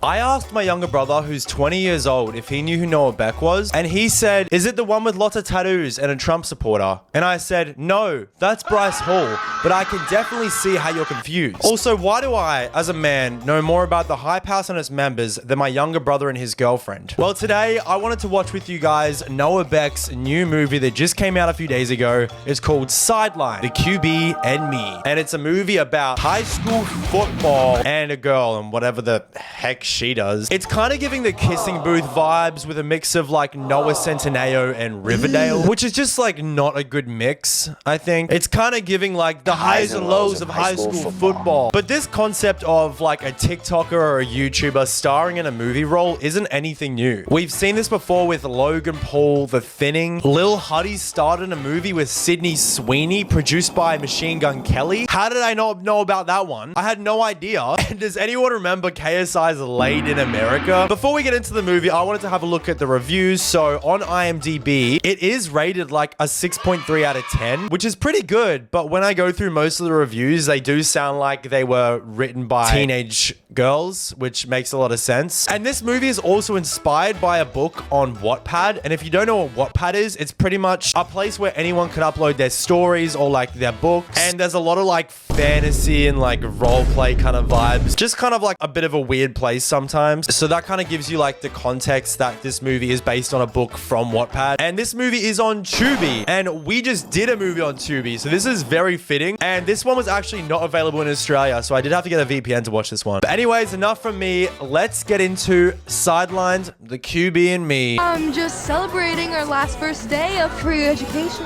I asked my younger brother, who's 20 years old, if he knew who Noah Beck was, and he said, is it the one with lots of tattoos and a Trump supporter? And I said, no, that's Bryce Hall, but I can definitely see how you're confused. Also, why do I, as a man, know more about the Hype House and its members than my younger brother and his girlfriend? Well, today, I wanted to watch with you guys Noah Beck's new movie that just came out a few days ago. It's called Sideline, The QB and Me. And it's a movie about high school football and a girl and whatever the heck she does. It's kind of giving the Kissing Booth vibes with a mix of like Noah Centineo and Riverdale, which is just like not a good mix, I think. It's kind of giving like the highs and lows of high school football. But this concept of like a TikToker or a YouTuber starring in a movie role isn't anything new. We've seen this before with Logan Paul, The Thinning. Lil Huddy starred in a movie with Sydney Sweeney, produced by Machine Gun Kelly. How did I not know about that one? I had no idea. And does anyone remember KSI's Late in America? Before we get into the movie, I wanted to have a look at the reviews. So on IMDb, it is rated like a 6.3 out of 10, which is pretty good. But when I go through most of the reviews, they do sound like they were written by teenage girls, which makes a lot of sense. And this movie is also inspired by a book on Wattpad. And if you don't know what Wattpad is, it's pretty much a place where anyone can upload their stories or like their books. And there's a lot of like fantasy and like role play kind of vibes. Just kind of like a bit of a weird place sometimes. So that kind of gives you like the context that this movie is based on a book from Wattpad. And this movie is on Tubi. And we just did a movie on Tubi. So this is very fitting. And this one was actually not available in Australia. So I did have to get a VPN to watch this one. But anyways, enough from me. Let's get into Sidelines, The QB and Me. I'm just celebrating our last first day of free education.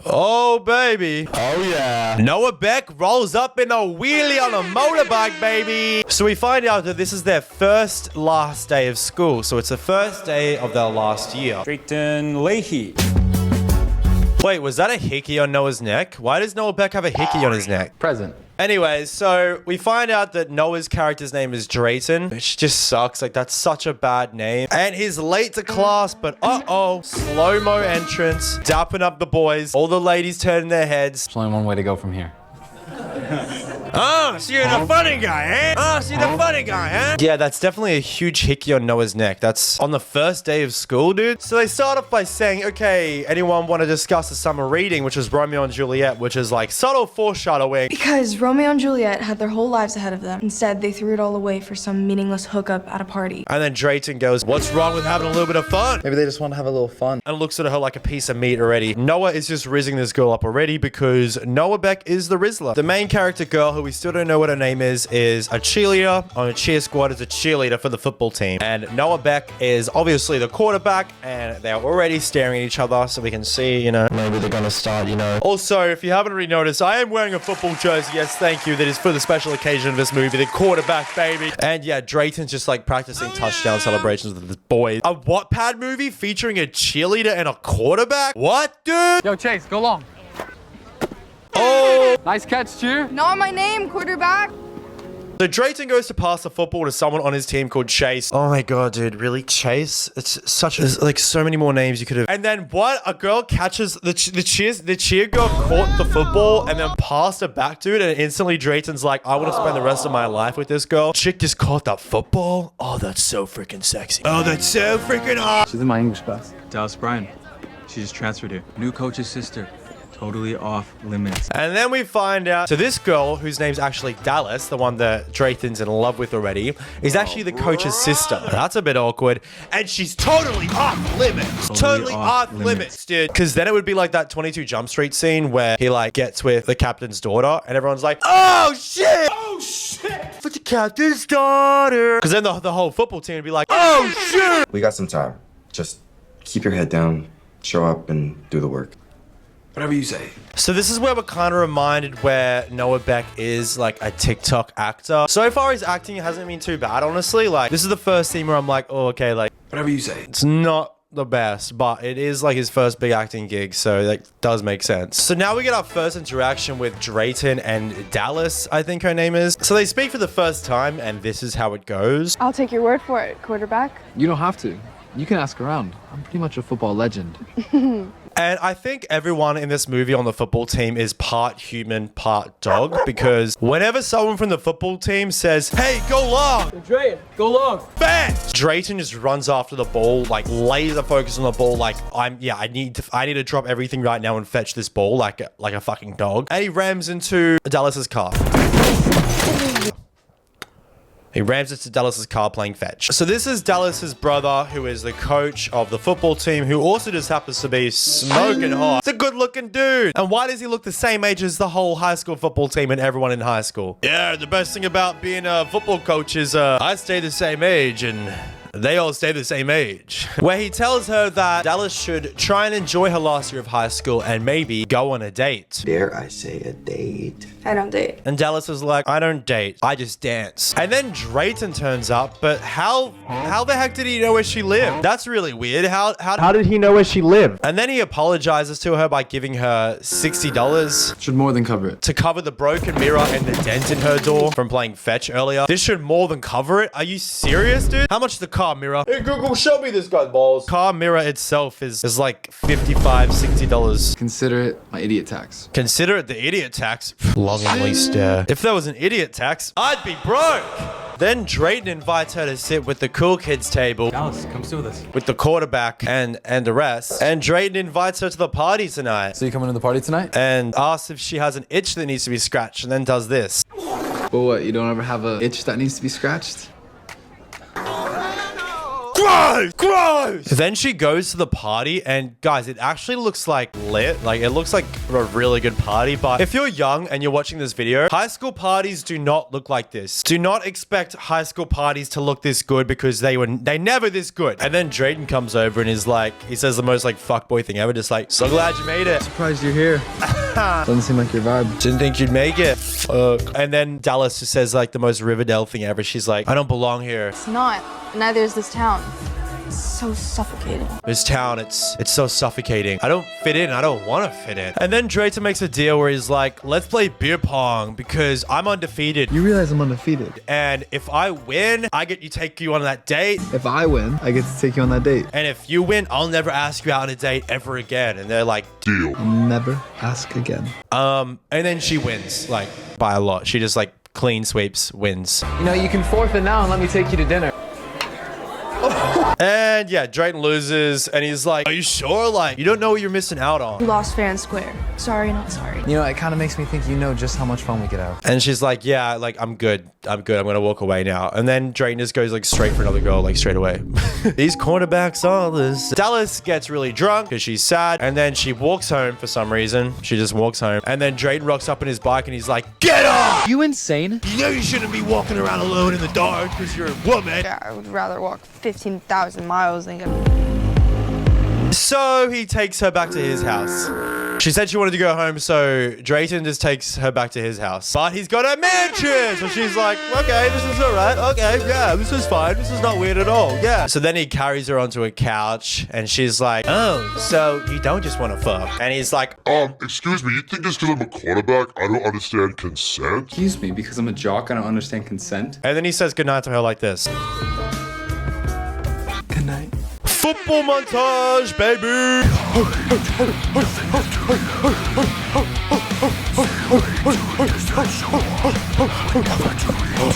Oh, baby. Oh, yeah. Noah Beck rolls up in a wheelie on a motorbike, baby. So we find out that this is their last day of school. So it's the first day of their last year. Drayton Leahy. Wait, was that a hickey on Noah's neck? Why does Noah Beck have a hickey on his neck? Present. Anyways, so we find out that Noah's character's name is Drayton, which just sucks. Like, that's such a bad name. And he's late to class, but uh-oh. Slow-mo entrance, dapping up the boys. All the ladies turning their heads. There's only one way to go from here. Oh, so you're the funny guy, eh? Oh, so you're the funny guy, eh? Yeah, that's definitely a huge hickey on Noah's neck. That's on the first day of school, dude. So they start off by saying, okay, anyone want to discuss the summer reading, which is Romeo and Juliet, which is like subtle foreshadowing. Because Romeo and Juliet had their whole lives ahead of them. Instead, they threw it all away for some meaningless hookup at a party. And then Drayton goes, what's wrong with having a little bit of fun? Maybe they just want to have a little fun. And looks at her like a piece of meat already. Noah is just rizzing this girl up already because Noah Beck is the Rizzler. The main character girl, who we still don't know what her name is a cheerleader on a cheer squad, is a cheerleader for the football team. And Noah Beck is obviously the quarterback, and they're already staring at each other, so we can see, you know, maybe they're gonna start, you know. Also, if you haven't already noticed, I am wearing a football jersey, yes, thank you, that is for the special occasion of this movie, the quarterback, baby. And yeah, Drayton's just like practicing touchdown celebrations with his boys. A Wattpad movie featuring a cheerleader and a quarterback? What, dude? Yo, Chase, go long. Oh! Nice catch, Cheer. Not my name, quarterback. So Drayton goes to pass the football to someone on his team called Chase. Oh my god, dude, really? Chase? It's such a, like so many more names you could have. And then what? A girl catches the cheer girl caught the football and then passed it back to it, and instantly Drayton's like, I want to spend the rest of my life with this girl. Chick just caught that football. Oh, that's so freaking sexy. Oh, that's so freaking hot. She's in my English class. Dallas Bryan. She just transferred here. New coach's sister. Totally off limits. And then we find out, so this girl, whose name's actually Dallas, the one that Drayton's in love with already, is actually the coach's sister. That's a bit awkward. And she's totally off limits. Totally off limits, dude. Because then it would be like that 22 Jump Street scene where he like gets with the captain's daughter and everyone's like, oh shit! Oh shit! For the captain's daughter. Because then the whole football team would be like, oh shit! We got some time. Just keep your head down, show up, and do the work. Whatever you say. So this is where we're kind of reminded where Noah Beck is like a TikTok actor. So far his acting hasn't been too bad, honestly. Like this is the first scene where I'm like, oh, okay, like Whatever you say. it's not the best, but it is like his first big acting gig, so that does make sense. So now we get our first interaction with Drayton and Dallas, I think her name is. So they speak for the first time, and this is how it goes. I'll take your word for it, quarterback. You don't have to. You can ask around. I'm pretty much a football legend. And I think everyone in this movie on the football team is part human, part dog, because whenever someone from the football team says, hey, go long, Drayton, go long. bang, Drayton just runs after the ball, like laser focus on the ball, like I need to drop everything right now and fetch this ball like a fucking dog. And he rams into Dallas's car. He rams into Dallas's car playing fetch. So this is Dallas's brother, who is the coach of the football team, who also just happens to be smoking hot. It's a good looking dude. And why does he look the same age as the whole high school football team and everyone in high school? Yeah, the best thing about being a football coach is I stay the same age and they all stay the same age. Where he tells her that Dallas should try and enjoy her last year of high school and maybe go on a date. Dare I say a date? I don't date. And Dallas is like, I don't date, I just dance. And then Drayton turns up, but how the heck did he know where she lived? That's really weird. How did he know where she lived? And then he apologizes to her by giving her $60 Should more than cover it. to cover the broken mirror and the dent in her door from playing fetch earlier. This should more than cover it. Are you serious, dude? How much is the car mirror? Hey Google, show me this guy's balls. Car mirror itself is like $55, $60. Consider it my idiot tax. Consider it the idiot tax. Longingly stare. If there was an idiot tax, I'd be broke. Then Drayton invites her to sit with the cool kids table Dallas, come sit with us. with the quarterback and the rest. And Drayton invites her to the party tonight So you coming to the party tonight? and asks if she has an itch that needs to be scratched, and then does this. But what, you don't ever have a itch that needs to be scratched? Gross! Gross! Then she goes to the party, and guys, it actually looks like lit. Like, it looks like a really good party. But if you're young and you're watching this video, high school parties do not look like this. Do not expect high school parties to look this good, because they never this good. And then Drayton comes over and is like, he says the most like fuckboy thing ever, just like, so glad you made it. Surprised you're here. Doesn't seem like your vibe. Didn't think you'd make it. And then Dallas just says like the most Riverdale thing ever. She's like, I don't belong here. It's not. Neither is this town. It's so suffocating. This town, it's so suffocating. I don't fit in. I don't want to fit in. And then Drayton makes a deal where he's like, let's play beer pong because I'm undefeated. You realize I'm undefeated. And if I win, I get to take you on that date. If I win, I get to take you on that date. And if you win, I'll never ask you out on a date ever again. And they're like, deal. I'll never ask again. And then she wins, like, by a lot. She just like clean sweeps, wins. You know, you can forfeit now and let me take you to dinner. And yeah, Drayton loses, and he's like, are you sure? Like, you don't know what you're missing out on. You lost fair and square. Sorry, not sorry. You know, it kind of makes me think you know just how much fun we could have. And she's like, yeah, like, I'm good. I'm gonna walk away now. And then Drayton just goes like straight for another girl, like straight away. These cornerbacks, all this. Dallas gets really drunk because she's sad, and then she walks home for some reason. She just walks home, and then Drayton rocks up on his bike and he's like, get off! You insane? You know you shouldn't be walking around alone in the dark because you're a woman. Yeah, I would rather walk 15,000 miles than get... So he takes her back to his house. She said she wanted to go home, so Drayton just takes her back to his house. But he's got a mansion! So she's like, okay, this is alright. Okay, yeah, this is fine. This is not weird at all. Yeah. So then he carries her onto a couch, and she's like, oh, so you don't just want to fuck. And he's like, Excuse me, you think just because I'm a quarterback, I don't understand consent? Excuse me, because I'm a jock, I don't understand consent. and then he says goodnight to her like this. Good night. Football montage, baby!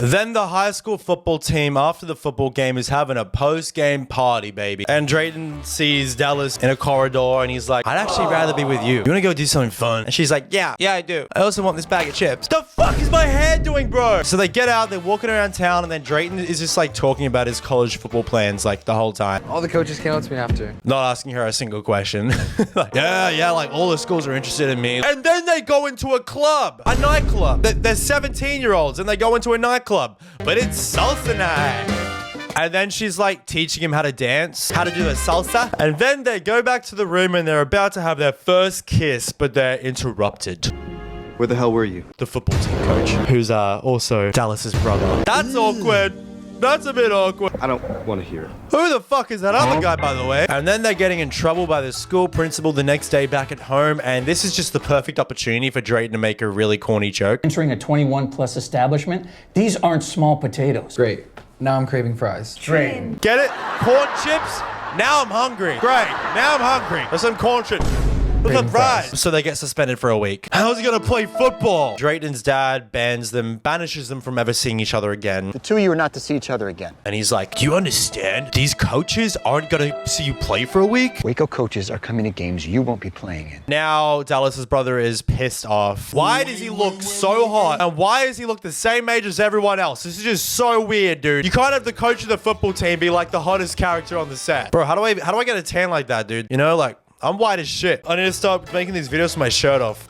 Then the high school football team, after the football game, is having a post-game party, baby. And Drayton sees Dallas in a corridor, and he's like, I'd actually rather be with you. You wanna go do something fun? And she's like, yeah, I do. I also want this bag of chips. The fuck is my hair doing, bro? So they get out, they're walking around town, and then Drayton is just like talking about his college football plans like the whole time. All the coaches came up to me after. Not asking her a single question. Like, yeah, like all the schools are interested in me. And then they go into a club, a nightclub. They're 17-year-olds and they go into a nightclub, but it's salsa night. And then she's like teaching him how to dance, how to do the salsa. And then they go back to the room and they're about to have their first kiss, but they're interrupted. Where the hell were you? The football team coach, who's also Dallas's brother. That's awkward. That's a bit awkward. I don't want to hear it. Who the fuck is that other guy, by the way? And then they're getting in trouble by the school principal the next day back at home. And this is just the perfect opportunity for Drayton to make a really corny joke. Entering a 21-plus establishment, these aren't small potatoes. Great. Now I'm craving fries. Get it? Corn chips? Now I'm hungry. Great. Now I'm hungry. There's some corn chips. with the fries. So they get suspended for a week. How's he gonna play football? Drayton's dad banishes them from ever seeing each other again. The two of you are not to see each other again. And he's like, do you understand? These coaches aren't gonna see you play for a week? Waco coaches are coming to games you won't be playing in. Now Dallas's brother is pissed off. Why does he look so hot? And why does he look the same age as everyone else? This is just so weird, dude. You can't have the coach of the football team be like the hottest character on the set. Bro, how do I get a tan like that, dude? You know, like, I'm white as shit. I need to start making these videos with my shirt off.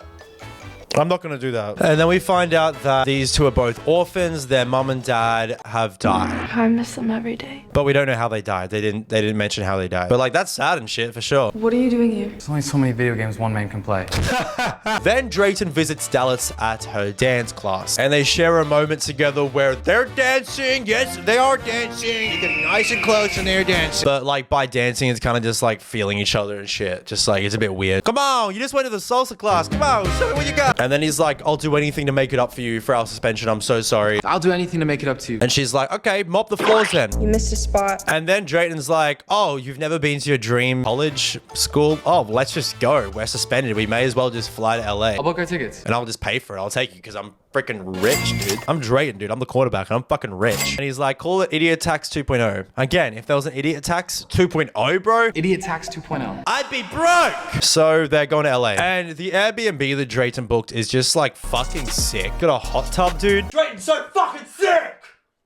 I'm not gonna do that. And then we find out that these two are both orphans. Their mom and dad have died. I miss them every day. But we don't know how they died. They didn't mention how they died. But like, that's sad and shit for sure. What are you doing here? There's only so many video games one man can play. Then Drayton visits Dallas at her dance class. And they share a moment together where they're dancing. Yes, they are dancing. You get nice and close and they're dancing. But like, by dancing, it's kind of just like feeling each other and shit. Just like, it's a bit weird. Come on, you just went to the salsa class. Come on, show me what you got. And then he's like, I'll do anything to make it up for you for our suspension. I'm so sorry. I'll do anything to make it up to you. And she's like, okay, mop the floors then. You missed a spot. And then Drayton's like, oh, you've never been to your dream college school? Oh, well, let's just go. We're suspended. We may as well just fly to LA. I'll book our tickets. And I'll just pay for it. I'll take you because I'm freaking rich, dude. I'm Drayton, dude. I'm the quarterback and I'm fucking rich. And he's like, call it Idiot Tax 2.0. Again, if there was an Idiot Tax 2.0, bro, Idiot Tax 2.0. I'd be broke. So they're going to LA. And the Airbnb that Drayton booked is just like fucking sick. Got a hot tub, dude. Drayton's so fucking sick.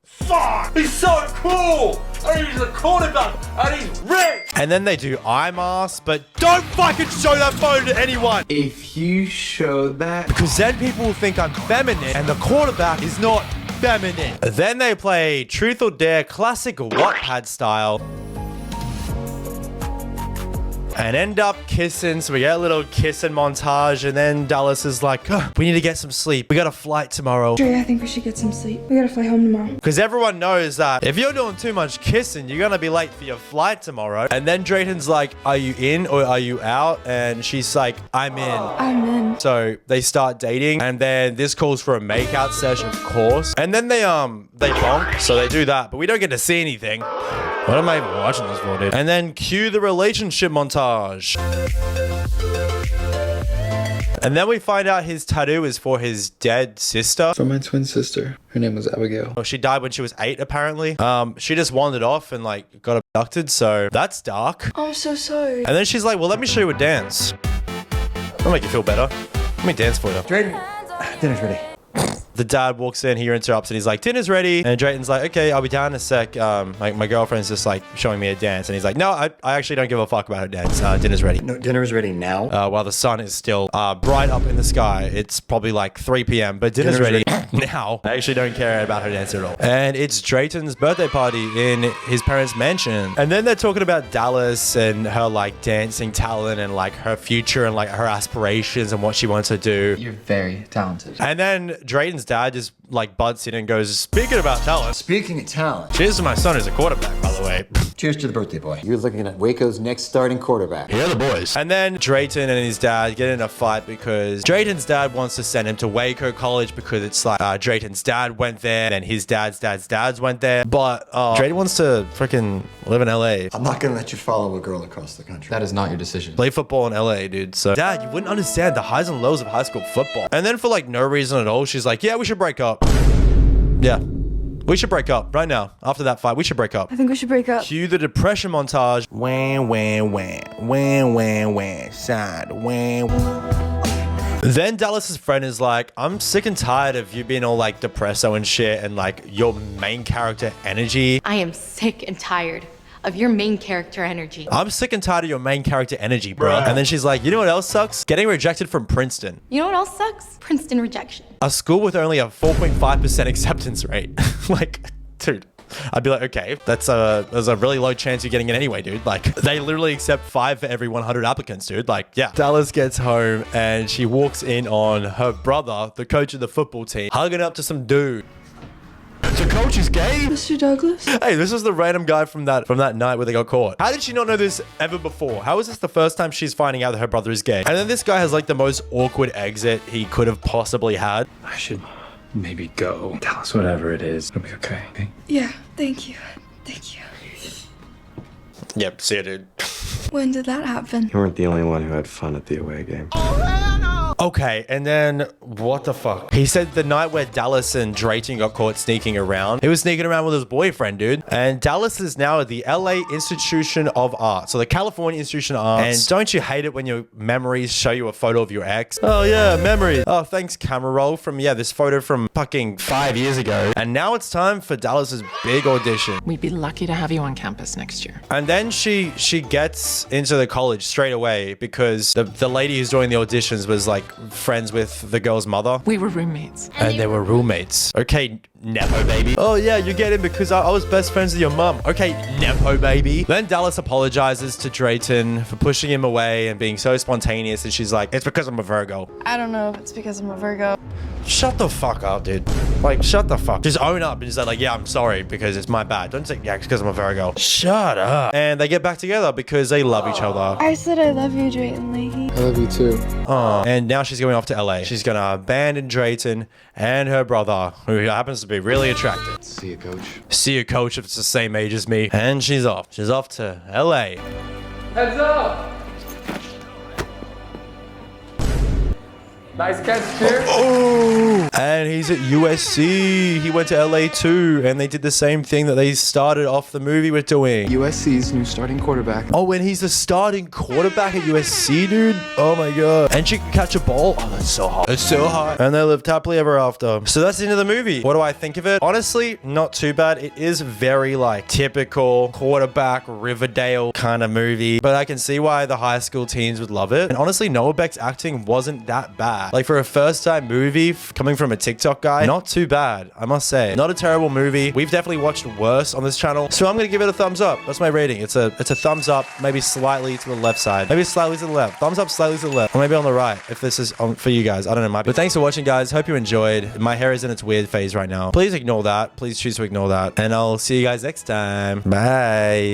Fuck! He's so cool! And he's a quarterback! And he's rich! And then they do eye masks, but don't fucking show that photo to anyone! If you show that... Because then people will think I'm feminine, and the quarterback is not feminine. Then they play Truth or Dare, classic Wattpad style. And end up kissing, so we get a little kissing montage, and then Dallas is like, oh, we need to get some sleep. We got a flight tomorrow. Dre, I think we should get some sleep. We gotta fly home tomorrow. Because everyone knows that if you're doing too much kissing, you're gonna be late for your flight tomorrow. And then Drayton's like, are you in or are you out? And she's like, I'm in. I'm in. So they start dating, and then this calls for a makeout session, of course. And then they bonk, so they do that, but we don't get to see anything. What am I even watching this for, dude? And then cue the relationship montage. And then we find out his tattoo is for his dead sister. For my twin sister. Her name was Abigail. Well, she died when she was 8, apparently. She just wandered off and like got abducted, so that's dark. I'm so sorry. And then she's like, well, let me show you a dance. That'll make you feel better. Let me dance for you. Drayton, dinner's ready. The dad walks in, he interrupts, and he's like, dinner's ready. And Drayton's like, okay, I'll be down in a sec. My girlfriend's just like showing me a dance. And he's like, no, I actually don't give a fuck about her dance. Dinner's ready. No, dinner is ready now. While the sun is still bright up in the sky. It's probably like 3 p.m., but dinner's ready now. I actually don't care about her dance at all. And it's Drayton's birthday party in his parents' mansion. And then they're talking about Dallas and her like dancing talent and like her future and like her aspirations and what she wants to do. You're very talented. And then Drayton's dad just like butts in and goes, speaking about talent. Speaking of talent. Cheers to my son who's a quarterback, by the way. Cheers to the birthday boy. You're looking at Waco's next starting quarterback. Yeah, the boys. And then Drayton and his dad get in a fight because Drayton's dad wants to send him to Waco College because it's like Drayton's dad went there, then his dad's went there. But Drayton wants to freaking live in LA. I'm not gonna let you follow a girl across the country. That is not your decision. Play football in LA, dude. So, Dad, you wouldn't understand the highs and lows of high school football. And then for like no reason at all, she's like, yeah, we should break up. Yeah. We should break up right now. After that fight, we should break up. I think we should break up. Cue the depression montage. Wham, wham, wham. Wham, wham, wham. Sad. Wham. Then Dallas's friend is like, I'm sick and tired of you being all like depresso and shit and like your main character energy. I am sick and tired of your main character energy. I'm sick and tired of your main character energy, bro. And then she's like, you know what else sucks? Getting rejected from Princeton. You know what else sucks? Princeton rejection. A school with only a 4.5% acceptance rate. Like, dude. I'd be like, okay, there's a really low chance you're getting it anyway, dude. Like, they literally accept 5 for every 100 applicants, dude. Like, yeah. Dallas gets home and she walks in on her brother, the coach of the football team, hugging up to some dude. The coach is gay? Mr. Douglas? Hey, this is the random guy from that night where they got caught. How did she not know this ever before? How is this the first time she's finding out that her brother is gay? And then this guy has like the most awkward exit he could have possibly had. I should maybe go. Tell us whatever it is. It'll be okay. Yeah, thank you. Thank you. Yep, see ya, dude. When did that happen? You weren't the only one who had fun at the away game. Okay, and then what the fuck? He said the night where Dallas and Drayton got caught sneaking around. He was sneaking around with his boyfriend, dude. And Dallas is now at the LA Institution of Art. So the California Institution of Arts. And don't you hate it when your memories show you a photo of your ex? Oh yeah, memories. Oh, thanks camera roll from, yeah, this photo from fucking 5 years ago. And now it's time for Dallas's big audition. We'd be lucky to have you on campus next year. And then she gets into the college straight away because the lady who's doing the auditions was like friends with the girl's mother. We were roommates. And they were roommates. Okay, Nepo baby. Oh yeah, you get in because I was best friends with your mum. Okay, Nepo baby. Then Dallas apologizes to Drayton for pushing him away and being so spontaneous, and she's like, it's because I'm a Virgo. I don't know if it's because I'm a Virgo. Shut the fuck up, dude. Like, shut the fuck. Just own up and just say like, yeah, I'm sorry because it's my bad. Don't say, yeah, it's because I'm a Virgo. Shut up. And they get back together because they love each other. I said I love you, Drayton Leahy. I love you too. Oh, and now she's going off to LA. She's gonna abandon Drayton and her brother, who happens to be really attractive. See you, coach. See you, coach, if it's the same age as me. And she's off. She's off to LA. Heads up! Nice catch, Cheer. Oh, and he's at USC. He went to LA too, and they did the same thing that they started off the movie with doing. USC's new starting quarterback. Oh, and he's the starting quarterback at USC, dude. Oh my god. And she can catch a ball. Oh, that's so hot. It's so hot. And they lived happily ever after. So that's the end of the movie. What do I think of it? Honestly, not too bad. It is very like typical quarterback Riverdale kind of movie, but I can see why the high school teens would love it. And honestly, Noah Beck's acting wasn't that bad. Like for a first time movie coming from a TikTok guy, not too bad, I must say. Not a terrible movie. We've definitely watched worse on this channel. So I'm gonna give it a thumbs up. That's my rating. It's a thumbs up, maybe slightly to the left side. Maybe slightly to the left. Thumbs up slightly to the left. Or maybe on the right if this is on for you guys. I don't know. But thanks for watching, guys. Hope you enjoyed. My hair is in its weird phase right now. Please ignore that. Please choose to ignore that. And I'll see you guys next time. Bye.